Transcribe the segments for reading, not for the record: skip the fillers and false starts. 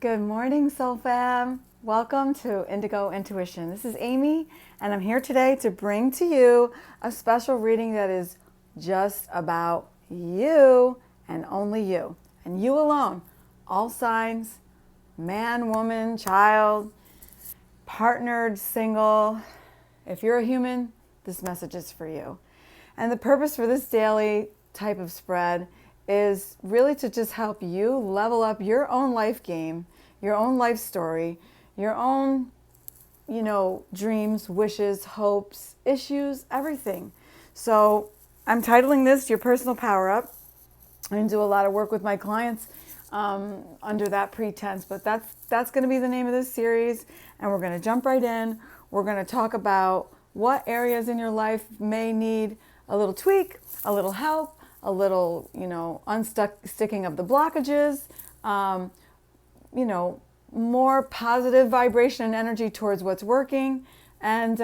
Good morning, Soul Fam. Welcome to Indigo Intuition. This is Amy, and I'm here today to bring to you a special reading that is just about you and only you, and you alone. All signs, man, woman, child, partnered, single. If you're a human, this message is for you. And the purpose for this daily type of spread is really to just help you level up your own life game, your own life story, your own, dreams, wishes, hopes, issues, everything. So I'm titling this Your Personal Power Up. I do a lot of work with my clients under that pretense, but that's going to be the name of this series, and we're going to jump right in. We're going to talk about what areas in your life may need a little tweak, a little help, a little, sticking of the blockages, more positive vibration and energy towards what's working, and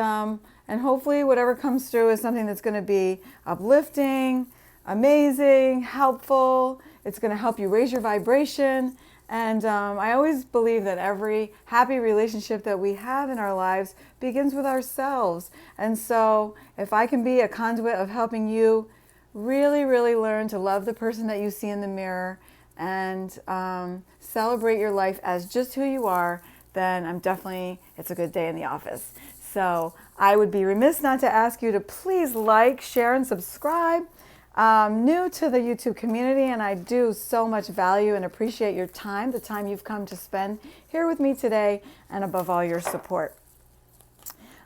hopefully whatever comes through is something that's going to be uplifting, amazing, helpful. It's going to help you raise your vibration. And I always believe that every happy relationship that we have in our lives begins with ourselves. And so if I can be a conduit of helping you really, really learn to love the person that you see in the mirror and celebrate your life as just who you are, then it's a good day in the office. So I would be remiss not to ask you to please like, share, and subscribe. I'm new to the YouTube community, and I do so much value and appreciate your time, the time you've come to spend here with me today, and above all, your support.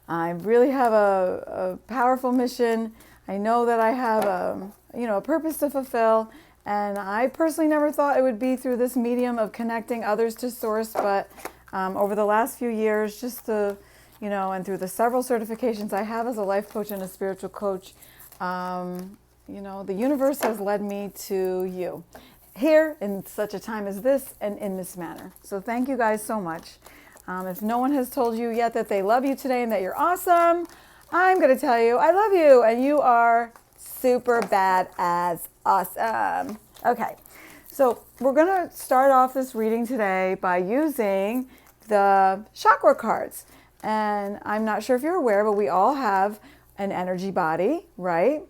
I really have a powerful mission. I know that I have a purpose to fulfill, and I personally never thought it would be through this medium of connecting others to Source, but over the last few years, and through the several certifications I have as a life coach and a spiritual coach, the universe has led me to you here in such a time as this and in this manner. So thank you guys so much. If no one has told you yet that they love you today and that you're awesome, I'm going to tell you I love you and you are super bad as awesome. Okay, so we're going to start off this reading today by using the chakra cards. And I'm not sure if you're aware, but we all have an energy body, right?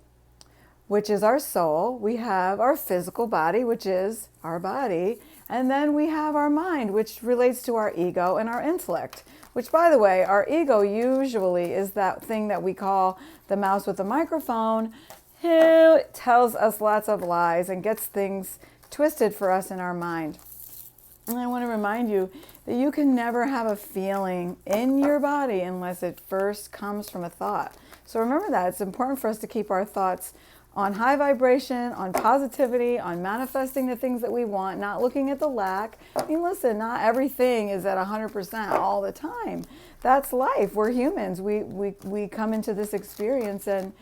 Which is our soul. We have our physical body, which is our body. And then we have our mind, which relates to our ego and our intellect. Which, by the way, our ego usually is that thing that we call the mouse with the microphone, who tells us lots of lies and gets things twisted for us in our mind. And I want to remind you that you can never have a feeling in your body unless it first comes from a thought. So remember that. It's important for us to keep our thoughts on high vibration, on positivity, on manifesting the things that we want, not looking at the lack. I mean, listen, not everything is at 100% all the time. That's life. We're humans. We come into this experience and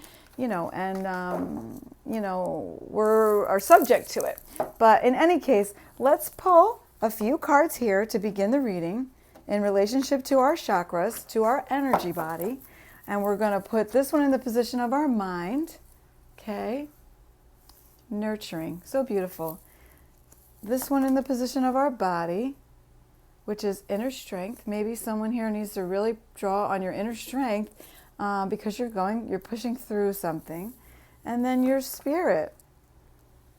we're subject to it. But in any case, let's pull a few cards here to begin the reading in relationship to our chakras, to our energy body. And we're going to put this one in the position of our mind. Okay, nurturing, so beautiful. This one in the position of our body, which is inner strength. Maybe someone here needs to really draw on your inner strength because you're pushing through something. And then your spirit,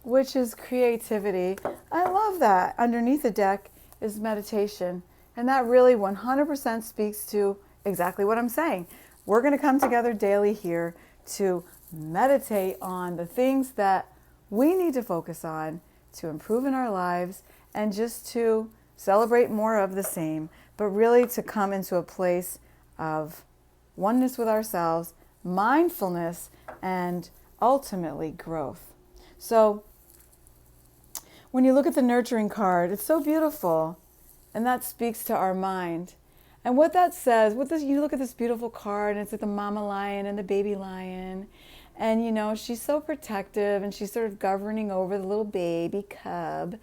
which is creativity. I love that. Underneath the deck is meditation. And that really 100% speaks to exactly what I'm saying. We're going to come together daily here to meditate on the things that we need to focus on to improve in our lives and just to celebrate more of the same, but really to come into a place of oneness with ourselves, mindfulness, and ultimately growth. So when you look at the nurturing card, it's so beautiful, and that speaks to our mind. And what that says, you look at this beautiful card, and it's like the mama lion and the baby lion. And, she's so protective, and she's sort of governing over the little baby cub.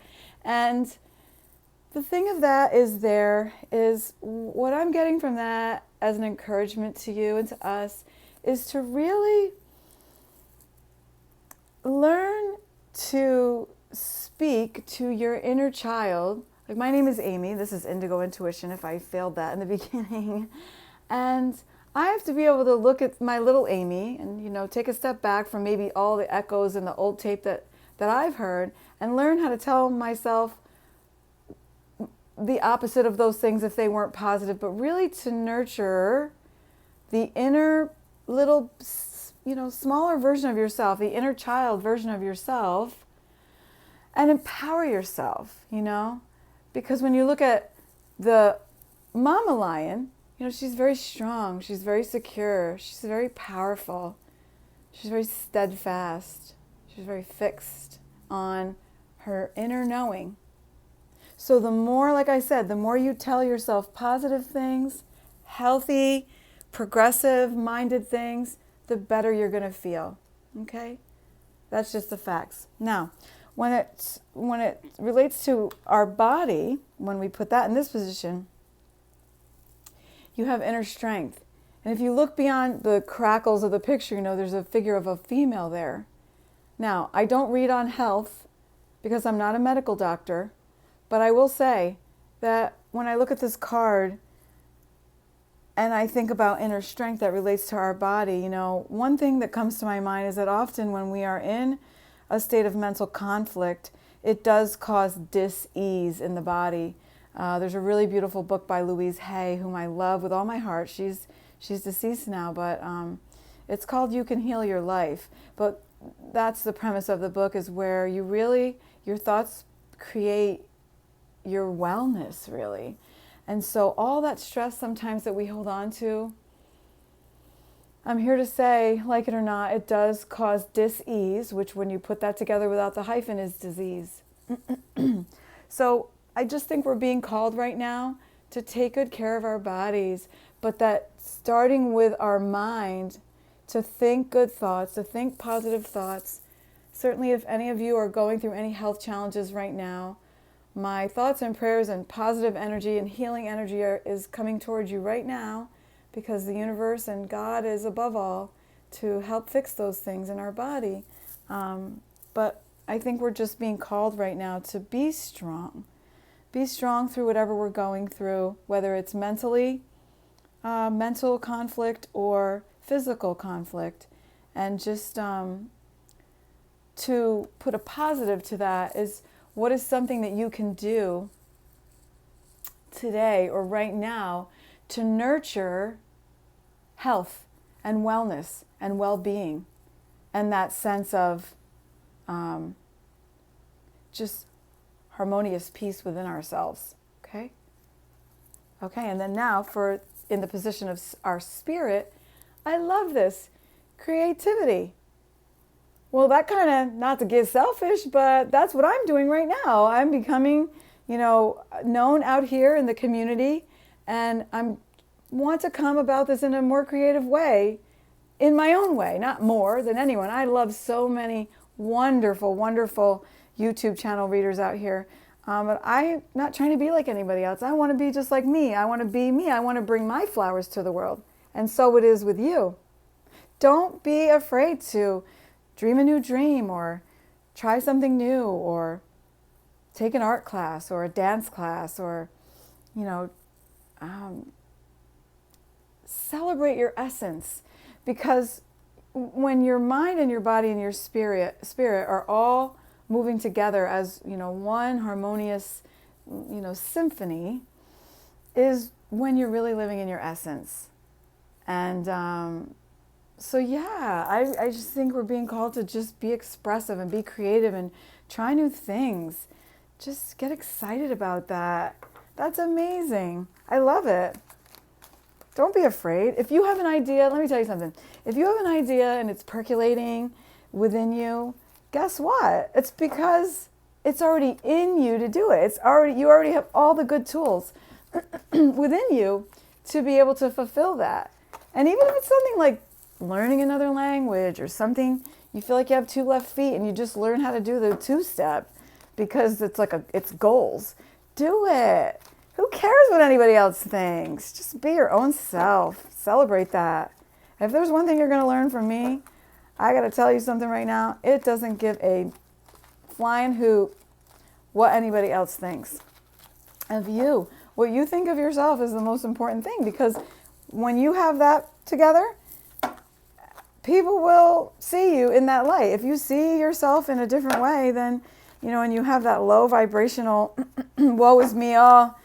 And the thing of that is what I'm getting from that as an encouragement to you and to us is to really learn to speak to your inner child, Like, my name is Amy. This is Indigo Intuition, if I failed that in the beginning. And I have to be able to look at my little Amy and, take a step back from maybe all the echoes and the old tape that I've heard, and learn how to tell myself the opposite of those things if they weren't positive, but really to nurture the inner little, smaller version of yourself, the inner child version of yourself, and empower yourself, because when you look at the mama lion, she's very strong, she's very secure, she's very powerful, she's very steadfast, she's very fixed on her inner knowing. So the more, like I said, the more you tell yourself positive things, healthy, progressive-minded things, the better you're going to feel, okay? That's just the facts. Now, when it relates to our body, when we put that in this position, you have inner strength. And if you look beyond the crackles of the picture, there's a figure of a female there. Now, I don't read on health because I'm not a medical doctor, but I will say that when I look at this card and I think about inner strength that relates to our body, one thing that comes to my mind is that often when we are in a state of mental conflict, it does cause dis-ease in the body. There's a really beautiful book by Louise Hay, whom I love with all my heart. She's deceased now, but it's called You Can Heal Your Life. But that's the premise of the book, is where your thoughts create your wellness, really. And so all that stress sometimes that we hold on to, I'm here to say, like it or not, it does cause dis-ease, which when you put that together without the hyphen is disease. So I just think we're being called right now to take good care of our bodies, but that starting with our mind, to think good thoughts, to think positive thoughts. Certainly if any of you are going through any health challenges right now, my thoughts and prayers and positive energy and healing energy is coming towards you right now, because the universe and God is above all to help fix those things in our body. But I think we're just being called right now to be strong. Be strong through whatever we're going through, whether it's mental conflict or physical conflict. And just to put a positive to that is, what is something that you can do today or right now to nurture health and wellness and well-being and that sense of just harmonious peace within ourselves, okay? Okay, and then now in the position of our spirit, I love this, creativity. Well, that kind of, not to get selfish, but that's what I'm doing right now. I'm becoming, known out here in the community, and I want to come about this in a more creative way, in my own way, not more than anyone. I love so many wonderful, wonderful YouTube channel readers out here. But I'm not trying to be like anybody else. I want to be just like me. I want to be me. I want to bring my flowers to the world. And so it is with you. Don't be afraid to dream a new dream, or try something new, or take an art class or a dance class, or, celebrate your essence. Because when your mind and your body and your spirit are all moving together as, one harmonious, symphony, is when you're really living in your essence. And so yeah, I just think we're being called to just be expressive and be creative and try new things. Just get excited about that. That's amazing. I love it. Don't be afraid. If you have an idea, let me tell you something. If you have an idea and it's percolating within you, guess what? It's because it's already in you to do it. You already have all the good tools within you to be able to fulfill that. And even if it's something like learning another language, or something you feel like you have two left feet and you just learn how to do the two-step because it's goals, do it. Who cares what anybody else thinks? Just be your own self. Celebrate that. If there's one thing you're going to learn from me, I got to tell you something right now. It doesn't give a flying hoot what anybody else thinks. of you. What you think of yourself is the most important thing, because when you have that together, people will see you in that light. If you see yourself in a different way, then, and you have that low vibrational, woe is me, always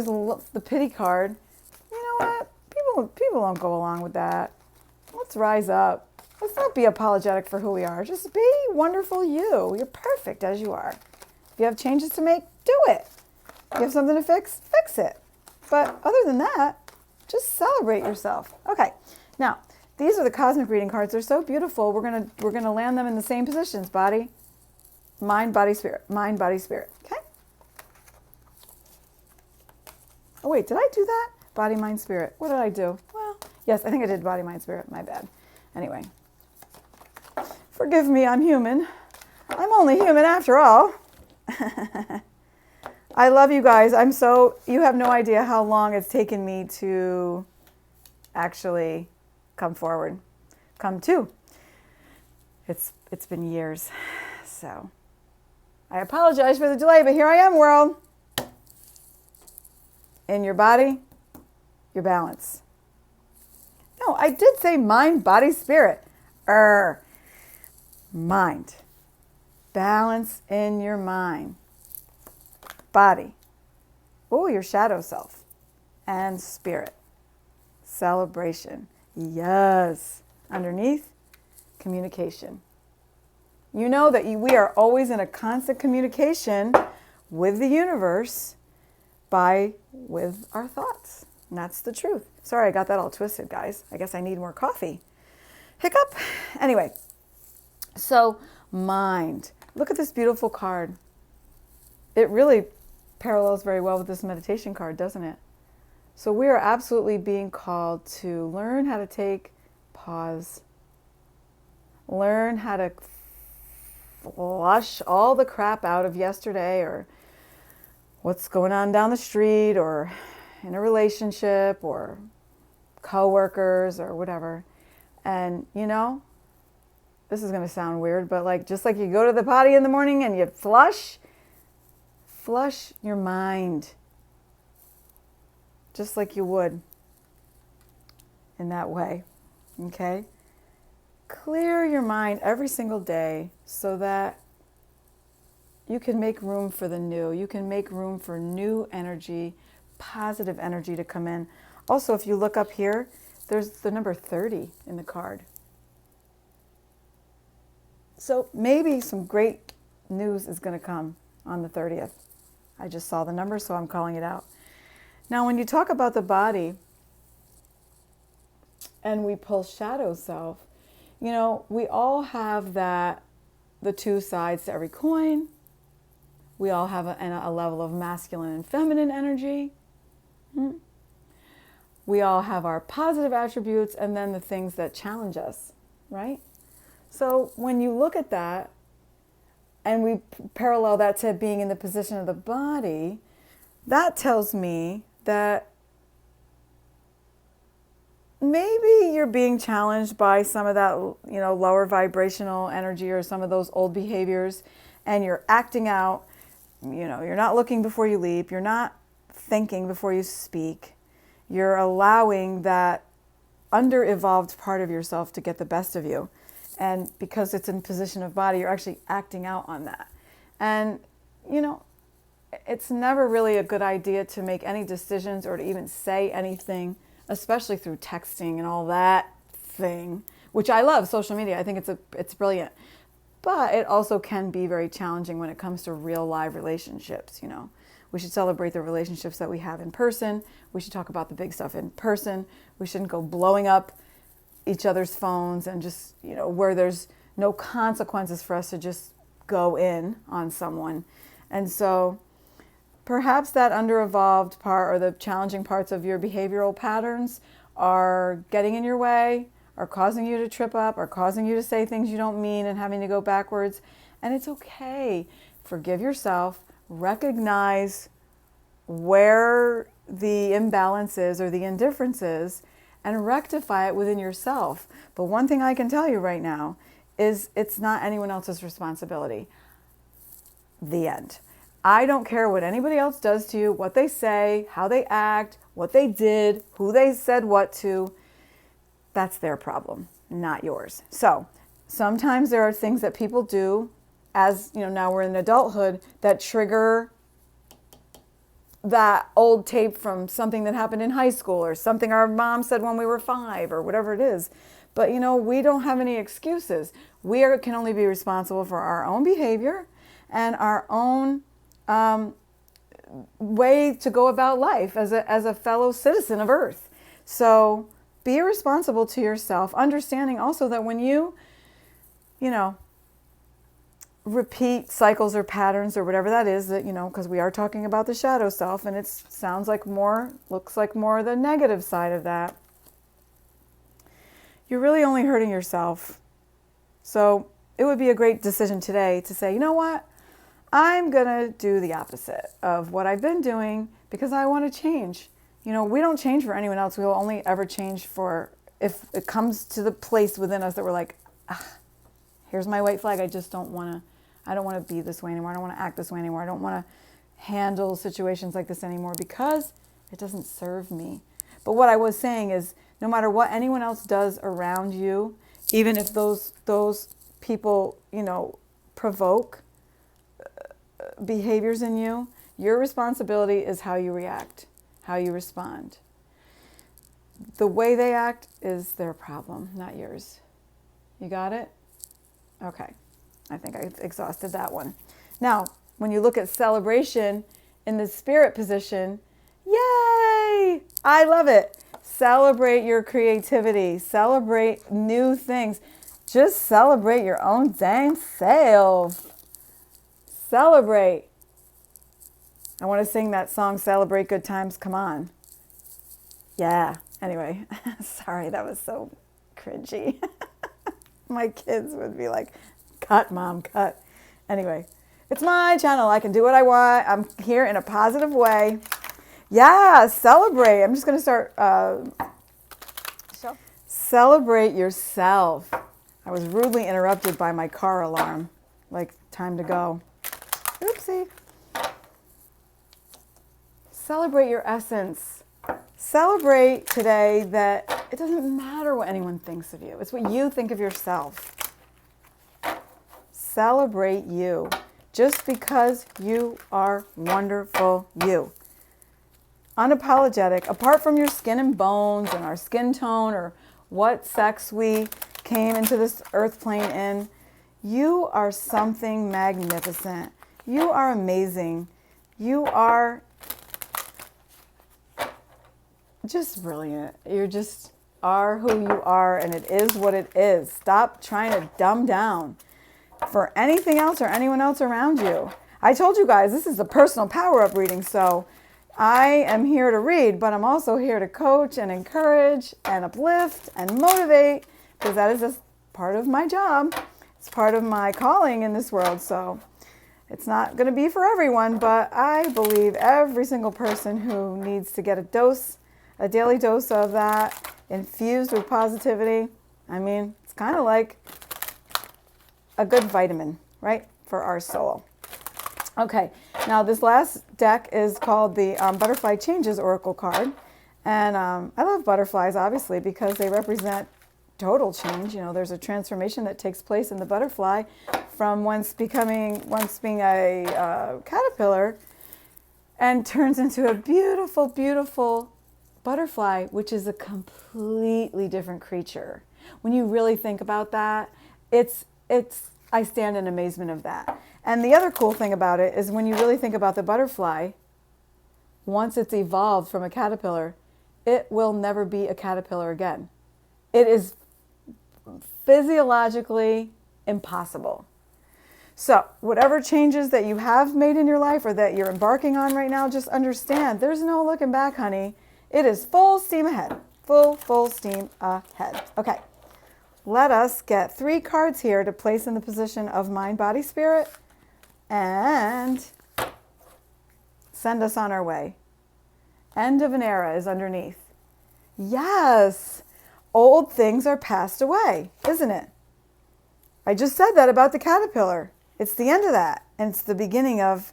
the pity card. You know what? People don't go along with that. Let's rise up. Let's not be apologetic for who we are. Just be wonderful you. You're perfect as you are. If you have changes to make, do it. If you have something to fix, fix it. But other than that, just celebrate yourself. Okay, now, these are the cosmic reading cards. They're so beautiful. We're gonna land them in the same positions: body, mind, body, spirit. Mind, body, spirit. Okay. Oh wait, did I do that? Body, mind, spirit. What did I do? Well, yes, I think I did body, mind, spirit. My bad. Anyway, forgive me. I'm human. I'm only human after all. I love you guys. You have no idea how long it's taken me to actually come forward. Come to. It's been years. So I apologize for the delay, but here I am, world. In your body, your balance. No, I did say mind, body, spirit. Mind. Balance in your mind. Body. Oh, your shadow self. And spirit. Celebration. Yes. Underneath, communication. You know that we are always in a constant communication with the universe with our thoughts. And that's the truth. Sorry, I got that all twisted, guys. I guess I need more coffee. Hiccup. Anyway, so mind. Look at this beautiful card. It really parallels very well with this meditation card, doesn't it? So we are absolutely being called to learn how to take pause. Learn how to flush all the crap out of yesterday, or what's going on down the street, or in a relationship, or coworkers, or whatever. And this is going to sound weird, but just like you go to the potty in the morning and you flush your mind, just like you would in that way. Okay? Clear your mind every single day so that you can make room for the new. You can make room for new energy, positive energy to come in. Also, if you look up here, there's the number 30 in the card. So maybe some great news is going to come on the 30th. I just saw the number, so I'm calling it out. Now, when you talk about the body and we pull shadow self, we all have the two sides to every coin. We all have a level of masculine and feminine energy. We all have our positive attributes and then the things that challenge us, right? So when you look at that and we parallel that to being in the position of the body, that tells me that maybe you're being challenged by some of that, lower vibrational energy or some of those old behaviors, and you're acting out. You're not looking before you leap. You're not thinking before you speak. You're allowing that under-evolved part of yourself to get the best of you. And because it's in position of body, you're actually acting out on that. And, it's never really a good idea to make any decisions or to even say anything, especially through texting and all that thing, which I love, social media. I think it's brilliant. But it also can be very challenging when it comes to real live relationships. We should celebrate the relationships that we have in person. We should talk about the big stuff in person. We shouldn't go blowing up each other's phones and just, where there's no consequences for us to just go in on someone. And so perhaps that under-evolved part or the challenging parts of your behavioral patterns are getting in your way, are causing you to trip up, are causing you to say things you don't mean and having to go backwards. And it's okay. Forgive yourself. Recognize where the imbalance is or the indifference is and rectify it within yourself. But one thing I can tell you right now is it's not anyone else's responsibility. The end. I don't care what anybody else does to you, what they say, how they act, what they did, who they said what to. That's their problem, not yours. So sometimes there are things that people do as, now we're in adulthood that trigger that old tape from something that happened in high school or something our mom said when we were 5 or whatever it is. But, we don't have any excuses. Can only be responsible for our own behavior and our own way to go about life as a fellow citizen of Earth. So be responsible to yourself, understanding also that when you repeat cycles or patterns or whatever that is, that, because we are talking about the shadow self, and it looks like more the negative side of that. You're really only hurting yourself. So it would be a great decision today to say, you know what? I'm going to do the opposite of what I've been doing because I want to change. We don't change for anyone else. We will only ever change if it comes to the place within us that we're like, here's my white flag. I don't want to be this way anymore. I don't want to act this way anymore. I don't want to handle situations like this anymore because it doesn't serve me. But what I was saying is, no matter what anyone else does around you, even if those people, provoke behaviors in you, your responsibility is how you react, how you respond. The way they act is their problem, not yours. You got it? Okay. I think I exhausted that one. Now, when you look at celebration in the spirit position, yay! I love it. Celebrate your creativity. Celebrate new things. Just celebrate your own dang self. Celebrate. I want to sing that song, Celebrate Good Times, Come On. Yeah. Anyway, sorry, that was so cringy. My kids would be like, cut, Mom, cut. Anyway, it's my channel. I can do what I want. I'm here in a positive way. Yeah, celebrate. I'm just going to start. Celebrate yourself. I was rudely interrupted by my car alarm. Like, time to go. Oopsie. Celebrate your essence. Celebrate today that it doesn't matter what anyone thinks of you. It's what you think of yourself. Celebrate you. Just because you are wonderful you. Unapologetic, apart from your skin and bones and our skin tone or what sex we came into this earth plane in, you are something magnificent. You are amazing. You are just brilliant. You just are who you are, and it is what it is. Stop trying to dumb down for anything else or anyone else around you. I told you guys, this is a personal power-up reading, so I am here to read, but I'm also here to coach and encourage and uplift and motivate, because that is just part of my job. It's part of my calling in this world, so it's not going to be for everyone, but I believe every single person who needs to get a daily dose of that infused with positivity. I mean, it's kind of like a good vitamin, right, for our soul. Okay, now this last deck is called the Butterfly Changes Oracle card. And I love butterflies, obviously, because they represent total change. There's a transformation that takes place in the butterfly from once being a caterpillar and turns into a beautiful, beautiful butterfly, which is a completely different creature. When you really think about that, I stand in amazement of that. And the other cool thing about it is when you really think about the butterfly, once it's evolved from a caterpillar, it will never be a caterpillar again. It is physiologically impossible. So whatever changes that you have made in your life or that you're embarking on right now, just understand there's no looking back, honey. It is full steam ahead. Full steam ahead. Okay. Let us get 3 cards here to place in the position of mind, body, spirit, and send us on our way. End of an era is underneath. Yes, old things are passed away, isn't it? I just said that about the caterpillar. It's the end of that, and it's the beginning of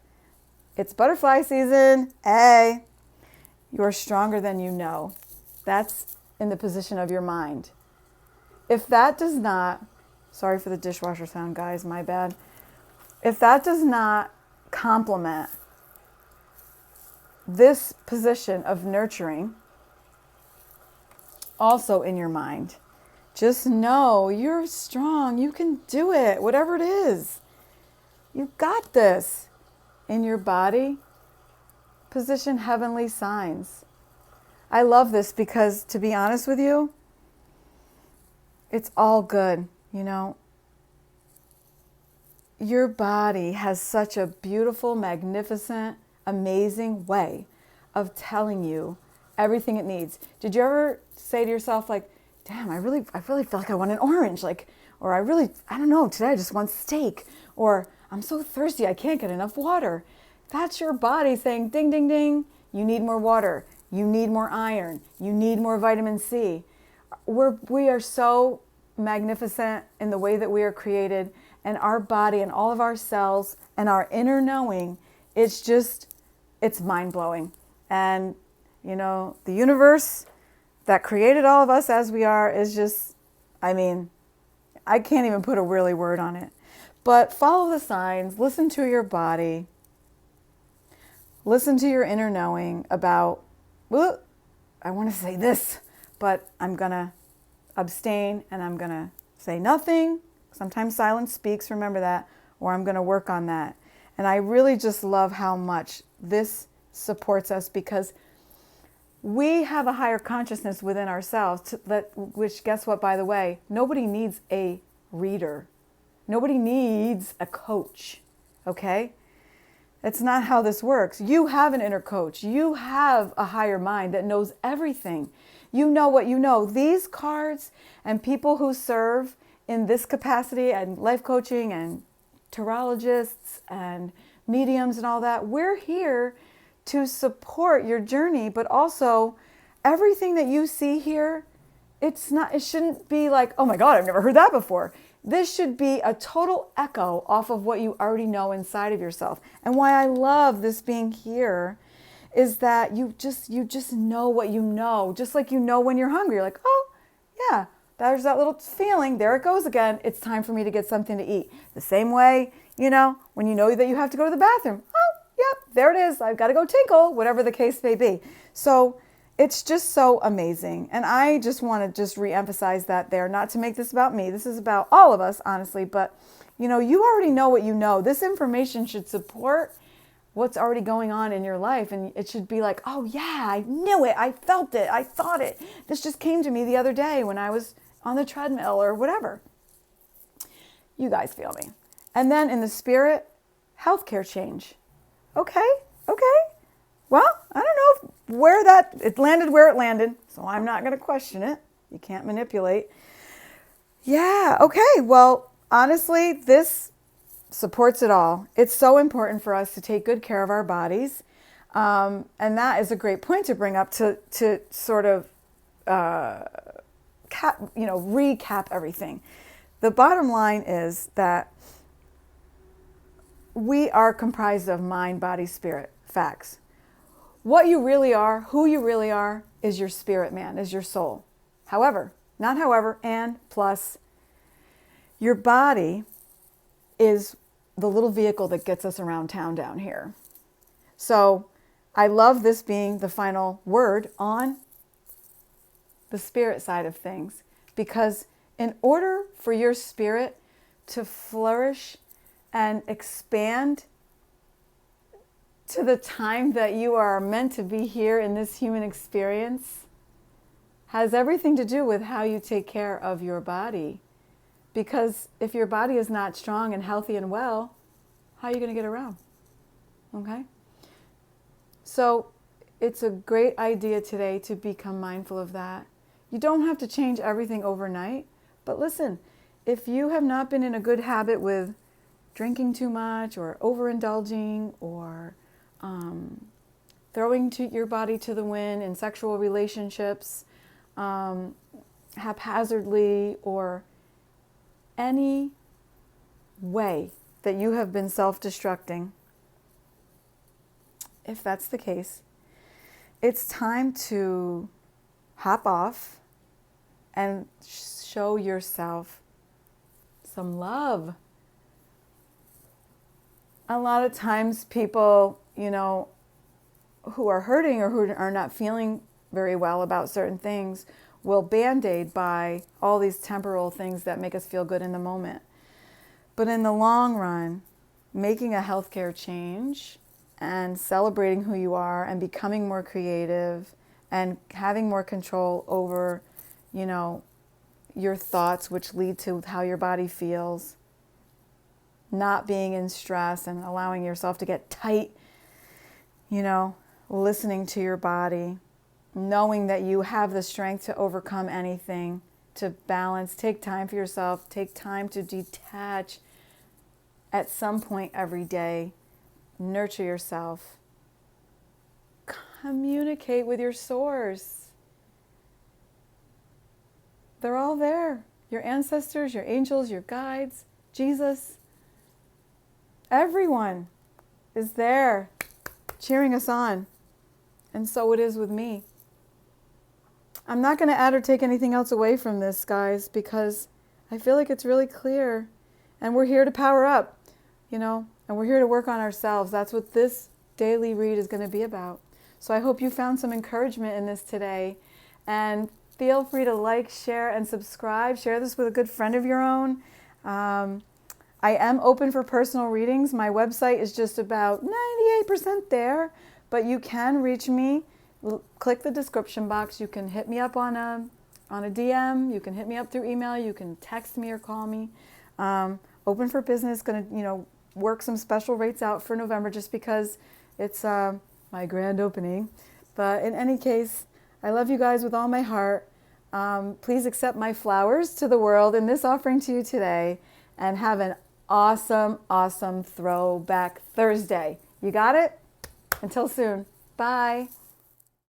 It's butterfly season. Hey, you're stronger than you know. That's in the position of your mind. If that does not, sorry for the dishwasher sound, guys, my bad. If that does not complement this position of nurturing, also in your mind, just know you're strong. You can do it, whatever it is. You got this. In your body, position heavenly signs. I love this because, to be honest with you, it's all good. You know, your body has such a beautiful, magnificent, amazing way of telling you everything it needs. Did you ever say to yourself, like, damn, I really feel like I want an orange, like, or I don't know, today I just want steak, or I'm so thirsty, I can't get enough water. That's your body saying, ding, ding, ding, you need more water, you need more iron, you need more vitamin C. We are so magnificent in the way that we are created, and our body and all of our cells and our inner knowing, it's mind-blowing. And, you know, the universe that created all of us as we are is just, I mean, I can't even put a really word on it. But follow the signs, listen to your body, listen to your inner knowing about, well, I want to say this, but I'm going to abstain and I'm going to say nothing. Sometimes silence speaks, remember that, or I'm going to work on that. And I really just love how much this supports us, because we have a higher consciousness within ourselves, which, guess what, by the way, nobody needs a reader. Nobody needs a coach, okay? That's not how this works. You have an inner coach. You have a higher mind that knows everything. You know what you know. These cards and people who serve in this capacity and life coaching and tarologists and mediums and all that, we're here to support your journey, but also everything that you see here, it shouldn't be like, oh my God, I've never heard that before. This should be a total echo off of what you already know inside of yourself. And why I love this being here is that you just know what you know. Just like you know when you're hungry. You're like, oh, yeah, there's that little feeling. There it goes again. It's time for me to get something to eat. The same way, you know that you have to go to the bathroom. Oh, yep, there it is. I've got to go tinkle, whatever the case may be. So it's just so amazing. And I just want to just reemphasize that there, not to make this about me. This is about all of us, honestly. But, you already know what you know. This information should support what's already going on in your life. And it should be like, oh yeah, I knew it. I felt it. I thought it. This just came to me the other day when I was on the treadmill or whatever. You guys feel me. And then in the spirit, healthcare change. Okay. Well, I don't know it landed where it landed, so I'm not going to question it. You can't manipulate. Yeah, okay. Well, honestly, this supports it all. It's so important for us to take good care of our bodies. And that is a great point to bring up to sort of recap everything. The bottom line is that we are comprised of mind, body, spirit, facts. What you really are, who you really are, is your spirit, man, is your soul. And plus, your body is the little vehicle that gets us around town down here. So I love this being the final word on the spirit side of things, because in order for your spirit to flourish and expand to the time that you are meant to be here in this human experience, has everything to do with how you take care of your body. Because if your body is not strong and healthy and well, how are you going to get around? Okay? So it's a great idea today to become mindful of that. You don't have to change everything overnight, but listen, if you have not been in a good habit with drinking too much or overindulging or throwing your body to the wind in sexual relationships haphazardly, or any way that you have been self-destructing, if that's the case, it's time to hop off and show yourself some love. A lot of times people, who are hurting or who are not feeling very well about certain things will band-aid by all these temporal things that make us feel good in the moment. But in the long run, making a healthcare change and celebrating who you are and becoming more creative and having more control over, your thoughts, which lead to how your body feels, not being in stress and allowing yourself to get tight, listening to your body, knowing that you have the strength to overcome anything, to balance, take time for yourself, take time to detach at some point every day, nurture yourself, communicate with your source. They're all there. Your ancestors, your angels, your guides, Jesus. Everyone is there cheering us on. And so it is with me. I'm not going to add or take anything else away from this, guys, because I feel like it's really clear. And we're here to power up, and we're here to work on ourselves. That's what this daily read is going to be about. So I hope you found some encouragement in this today. And feel free to like, share, and subscribe. Share this with a good friend of your own. I am open for personal readings. My website is just about 98% there, but you can reach me. Click the description box. You can hit me up on a DM. You can hit me up through email. You can text me or call me. Open for business. Going to work some special rates out for November just because it's my grand opening. But in any case, I love you guys with all my heart. Please accept my flowers to the world in this offering to you today, and have an awesome, awesome Throwback Thursday. You got it? Until soon. Bye.